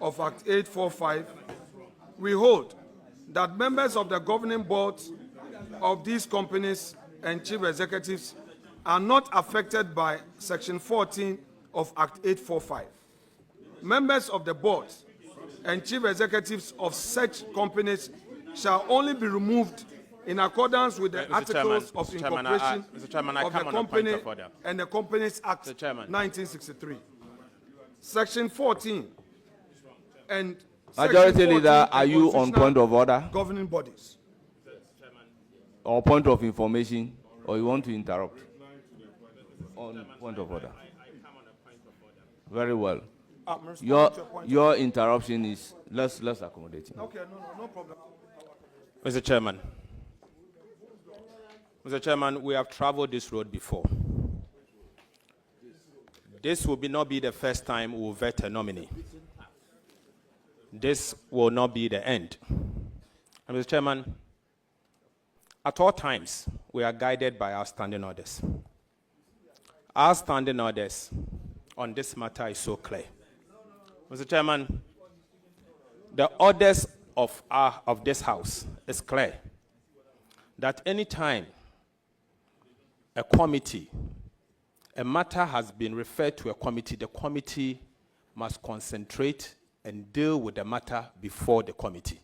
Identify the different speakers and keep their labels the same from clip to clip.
Speaker 1: of Act 845, we hold that members of the governing boards of these companies and chief executives are not affected by Section 14 of Act 845. Members of the boards and chief executives of such companies shall only be removed in accordance with the articles of incorporation of the company and the Companies Act 1963. Section 14 and
Speaker 2: Majority Leader, are you on point of order?
Speaker 1: Governing bodies.
Speaker 2: Or point of information, or you want to interrupt? On point of order. Very well. Your interruption is less accommodating.
Speaker 1: Okay, no problem.
Speaker 3: Mr. Chairman. Mr. Chairman, we have traveled this road before. This will not be the first time we will vet a nominee. This will not be the end. And Mr. Chairman, at all times, we are guided by our standing orders. Our standing orders on this matter is so clear. Mr. Chairman, the orders of this House is clear that any time a committee, a matter has been referred to a committee, the committee must concentrate and deal with the matter before the committee.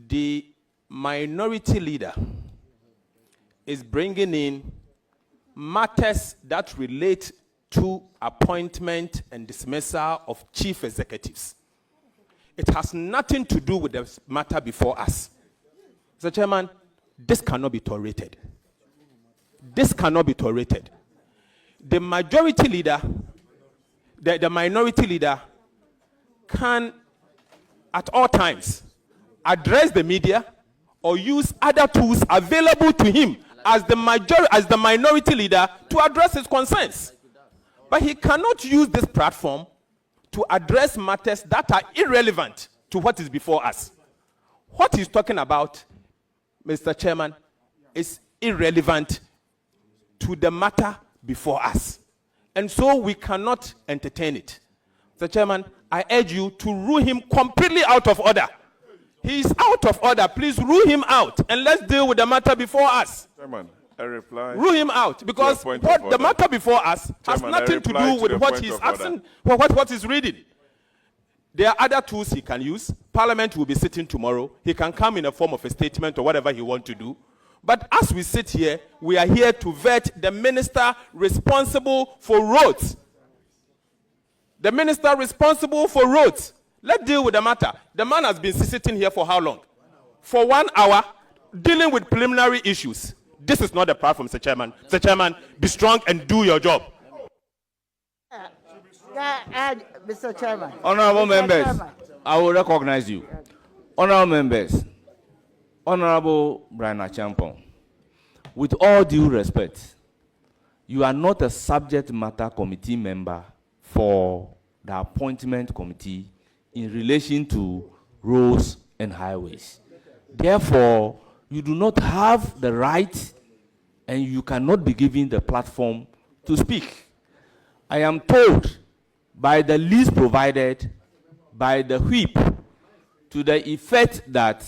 Speaker 3: The minority leader is bringing in matters that relate to appointment and dismissal of chief executives. It has nothing to do with the matter before us. Mr. Chairman, this cannot be tolerated. This cannot be tolerated. The majority leader, the minority leader can at all times address the media or use other tools available to him as the minority leader to address his concerns. But he cannot use this platform to address matters that are irrelevant to what is before us. What he's talking about, Mr. Chairman, is irrelevant to the matter before us. And so we cannot entertain it. Mr. Chairman, I urge you to rule him completely out of order. He is out of order. Please rule him out and let's deal with the matter before us.
Speaker 4: Chairman, a reply.
Speaker 3: Rule him out because what the matter before us has nothing to do with what he's asking, what he's reading. There are other tools he can use. Parliament will be sitting tomorrow. He can come in a form of a statement or whatever he wants to do. But as we sit here, we are here to vet the minister responsible for roads. The minister responsible for roads. Let's deal with the matter. The man has been sitting here for how long? For 1 hour, dealing with preliminary issues. This is not the platform, Mr. Chairman. Mr. Chairman, be strong and do your job.
Speaker 5: Mr. Chairman.
Speaker 2: Honorable members, I will recognize you. Honorable members, Honorable Brian Achampong, with all due respect, you are not a subject matter committee member for the appointment committee in relation to roads and highways. Therefore, you do not have the right and you cannot be given the platform to speak. I am told by the list provided by the whip to the effect that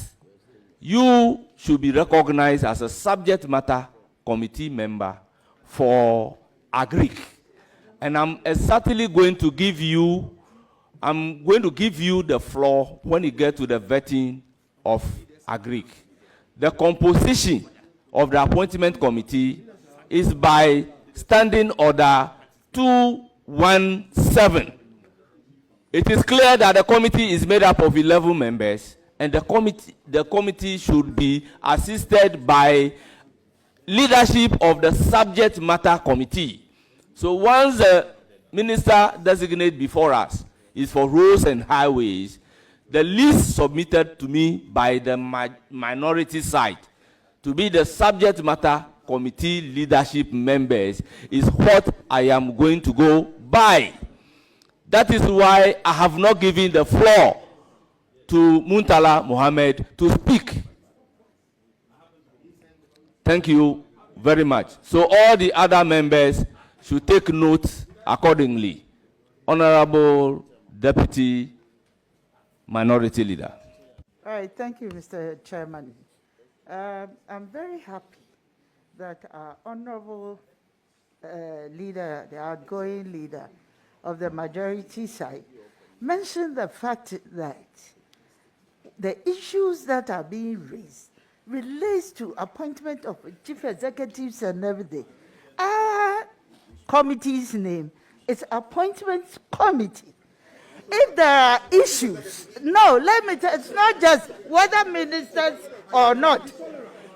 Speaker 2: you should be recognized as a subject matter committee member for Agric. And I'm certainly going to give you, the floor when you get to the vetting of Agric. The composition of the appointment committee is by Standing Order 217. It is clear that the committee is made up of 11 members, and the committee should be assisted by leadership of the subject matter committee. So once the minister designate before us is for roads and highways, the list submitted to me by the minority side to be the subject matter committee leadership members is what I am going to go by. That is why I have not given the floor to Muntala Mohammed to speak. Thank you very much. So all the other members should take note accordingly. Honorable Deputy Minority Leader.
Speaker 5: All right, thank you, Mr. Chairman. I'm very happy that our honorable leader, the outgoing leader of the majority side, mentioned the fact that the issues that are being raised relates to appointment of chief executives and everything. Our committee's name is Appointment Committee. If there are issues, no, let me tell, it's not just whether ministers or not.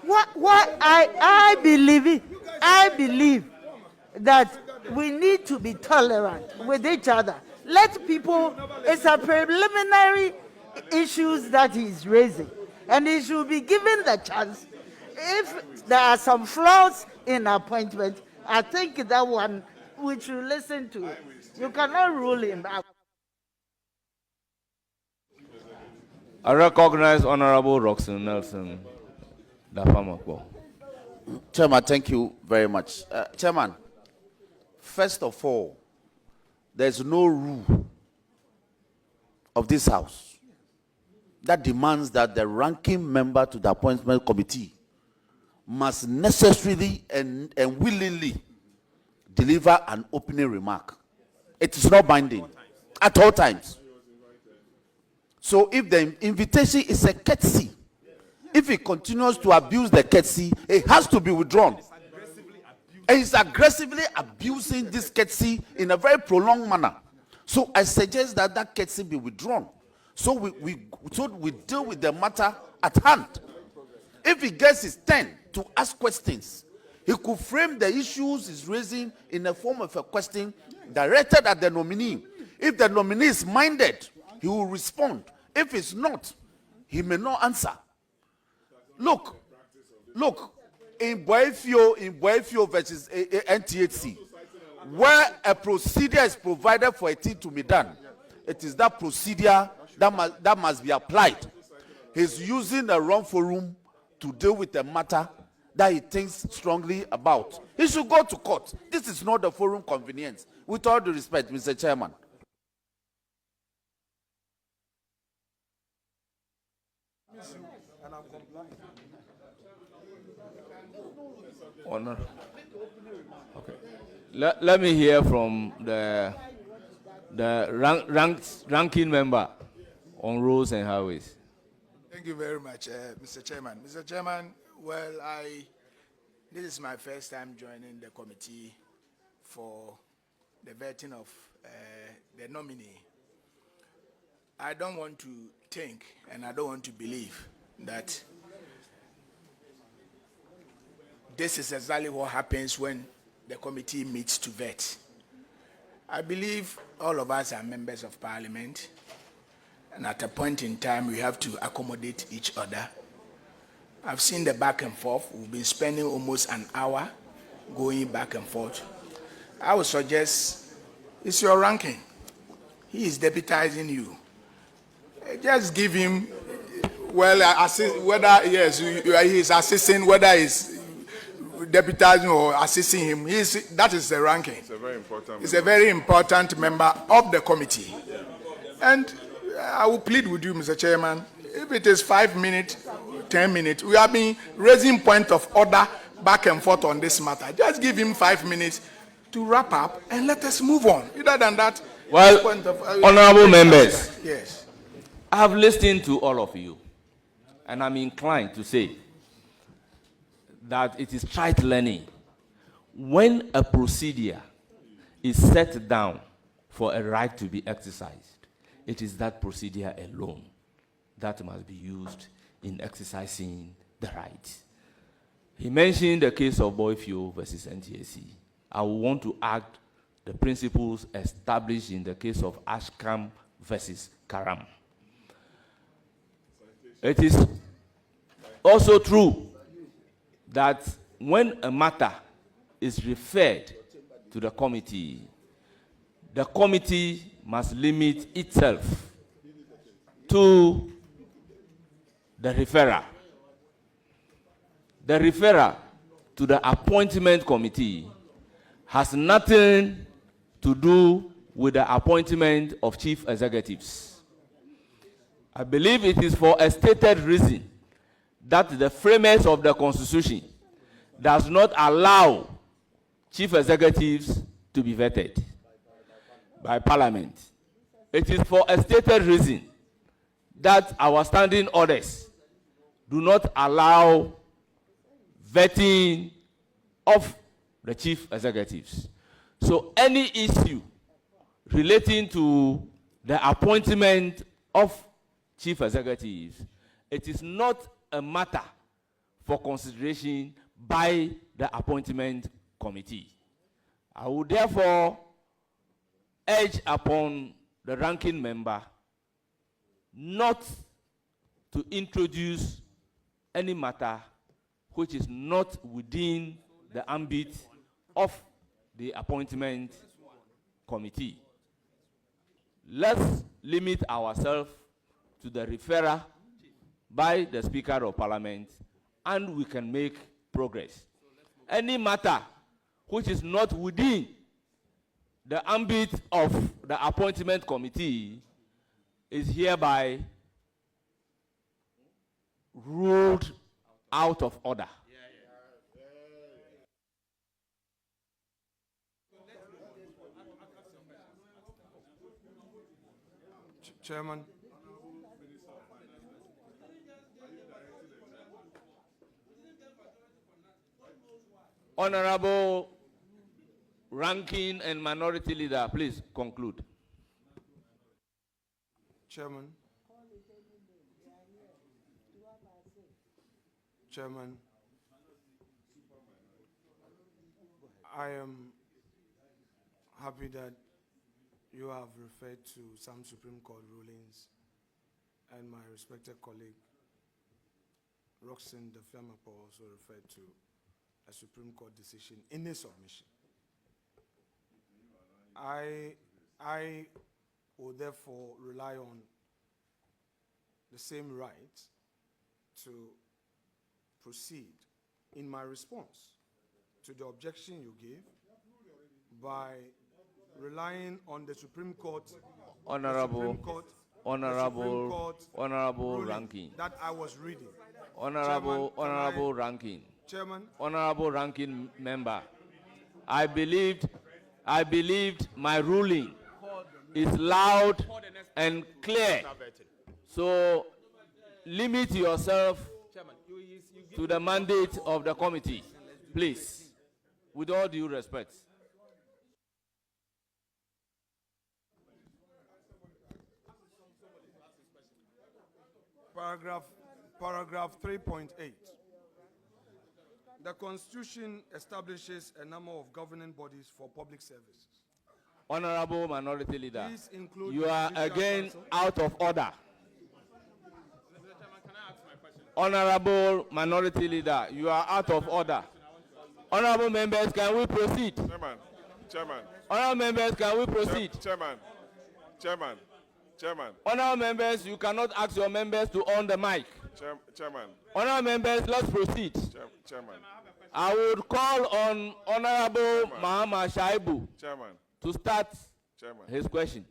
Speaker 5: What I believe that we need to be tolerant with each other. Let people, it's a preliminary issues that he's raising, and he should be given the chance. If there are some flaws in appointment, I think that one we should listen to. You cannot rule him out.
Speaker 2: I recognize Honorable Roxanne Nelson.
Speaker 4: Chairman, thank you very much. Chairman, first of all, there's no rule of this House that demands that the ranking member to the appointment committee must necessarily and willingly deliver an opening remark. It is not binding at all times. So if the invitation is a courtesy, if he continues to abuse the courtesy, it has to be withdrawn. And he's aggressively abusing this courtesy in a very prolonged manner. So I suggest that that courtesy be withdrawn. So we deal with the matter at hand. If he gets his turn to ask questions, he could frame the issues he's raising in the form of a question directed at the nominee. If the nominee is minded, he will respond. If it's not, he may not answer. Look, in Boifio versus NTHC, where a procedure is provided for a thing to be done, it is that procedure that must be applied. He's using the wrong forum to deal with a matter that he thinks strongly about. He should go to court. This is not the forum convenience. With all due respect, Mr. Chairman.
Speaker 2: Honor. Okay. Let me hear from the ranking member on roads and highways.
Speaker 6: Thank you very much, Mr. Chairman. Mr. Chairman, well, this is my first time joining the committee for the vetting of the nominee. I don't want to think and I don't want to believe that this is exactly what happens when the committee meets to vet. I believe all of us are members of parliament, and at a point in time we have to accommodate each other. I've seen the back and forth. We've been spending almost an hour going back and forth. I would suggest it's your ranking. He is deputizing you. Just give him, well, assist, whether yes, he is assisting, whether he's deputizing or assisting him. That is the ranking. It's a very important member of the committee. And I will plead with you, Mr. Chairman, if it is 5 minutes, 10 minutes, we have been raising point of order back and forth on this matter. Just give him 5 minutes to wrap up and let us move on. Other than that,
Speaker 2: well, honorable members,
Speaker 6: yes,
Speaker 2: I have listened to all of you, and I'm inclined to say that it is trite learning. When a procedure is set down for a right to be exercised, it is that procedure alone that must be used in exercising the right. He mentioned the case of Boifio versus NTSC. I want to add the principles established in the case of Ashcam versus Karam. It is also true that when a matter is referred to the committee must limit itself to the referrer. The referrer to the appointment committee has nothing to do with the appointment of chief executives. I believe it is for a stated reason that the framers of the Constitution does not allow chief executives to be vetted by Parliament. It is for a stated reason that our standing orders do not allow vetting of the chief executives. So any issue relating to the appointment of chief executives, it is not a matter for consideration by the appointment committee. I would therefore urge upon the ranking member not to introduce any matter which is not within the ambit of the appointment committee. Let's limit ourselves to the referral by the Speaker of Parliament, and we can make progress. Any matter which is not within the ambit of the appointment committee is hereby ruled out of order.
Speaker 1: Chairman.
Speaker 2: Honorable Ranking and Minority Leader, please conclude.
Speaker 1: Chairman. Chairman, I am happy that you have referred to some Supreme Court rulings, and my respected colleague Roxanne Deflamapo also referred to a Supreme Court decision in his submission. I will therefore rely on the same right to proceed in my response to the objection you gave by relying on the Supreme Court,
Speaker 2: Honorable
Speaker 1: ruling
Speaker 2: Ranking.
Speaker 1: that I was reading.
Speaker 2: Honorable Ranking.
Speaker 1: Chairman,
Speaker 2: Honorable Ranking Member, I believed my ruling is loud and clear. So limit yourself to the mandate of the committee, please, with all due respect.
Speaker 1: Paragraph 3.8. The Constitution establishes a number of governing bodies for public services.
Speaker 2: Honorable Minority Leader,
Speaker 1: These include
Speaker 2: you are
Speaker 1: Judicial
Speaker 2: again
Speaker 1: Council.
Speaker 2: out of order. Honorable Minority Leader, you are out of order. Honorable members, can we proceed?
Speaker 7: Chairman.
Speaker 2: Honorable members, can we proceed?
Speaker 7: Chairman.
Speaker 2: Honorable members, you cannot ask your members to on the mic.
Speaker 7: Chairman.
Speaker 2: Honorable members, let's proceed.
Speaker 7: Chairman.
Speaker 2: I would call on Honorable Mahama Shaibu to start his question.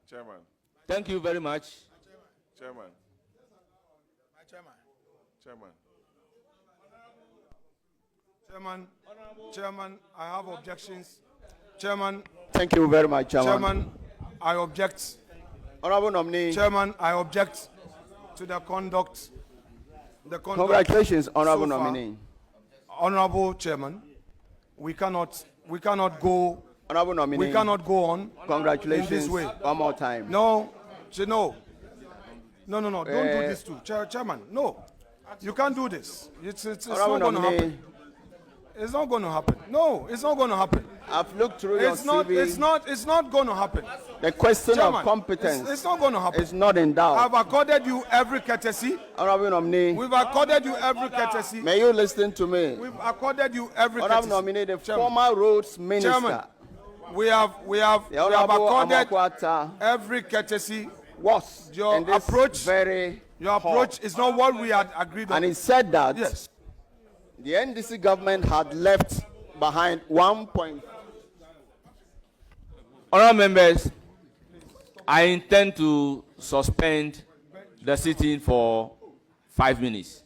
Speaker 7: Chairman.
Speaker 2: Thank you very much.
Speaker 7: Chairman.
Speaker 1: Chairman, I have objections. Chairman.
Speaker 8: Thank you very much, Chairman.
Speaker 1: Chairman, I object.
Speaker 8: Honorable nominee.
Speaker 1: Chairman, I object to the conduct.
Speaker 8: Congratulations, Honorable
Speaker 1: so far.
Speaker 8: nominee.
Speaker 1: Honorable Chairman, we cannot go.
Speaker 8: Honorable nominee.
Speaker 1: We cannot go on.
Speaker 8: Congratulations.
Speaker 1: In this way.
Speaker 8: One more time.
Speaker 1: No. Don't do this too, Chairman. No, you can't do this. It's not going to happen. It's not going to happen. No, it's not going to happen.
Speaker 8: I've looked through your CV.
Speaker 1: It's not going to happen.
Speaker 8: The question
Speaker 1: Chairman,
Speaker 8: of competence
Speaker 1: it's not going to happen.
Speaker 8: is not in doubt.
Speaker 1: I've accorded you every courtesy.
Speaker 8: Honorable nominee.
Speaker 1: We've accorded you every courtesy.
Speaker 8: May you listen to me?
Speaker 1: We've accorded you every
Speaker 8: Honorable
Speaker 1: courtesy.
Speaker 8: nominee, the
Speaker 1: Chairman.
Speaker 8: former roads minister.
Speaker 1: Chairman, we have accorded every courtesy.
Speaker 8: Was
Speaker 1: Your
Speaker 8: in this
Speaker 1: approach
Speaker 8: very
Speaker 1: Your approach is not what we had agreed on.
Speaker 8: And he said that
Speaker 1: Yes.
Speaker 8: the NDC government had left behind 1.5
Speaker 2: Honourable members, I intend to suspend the sitting for 5 minutes.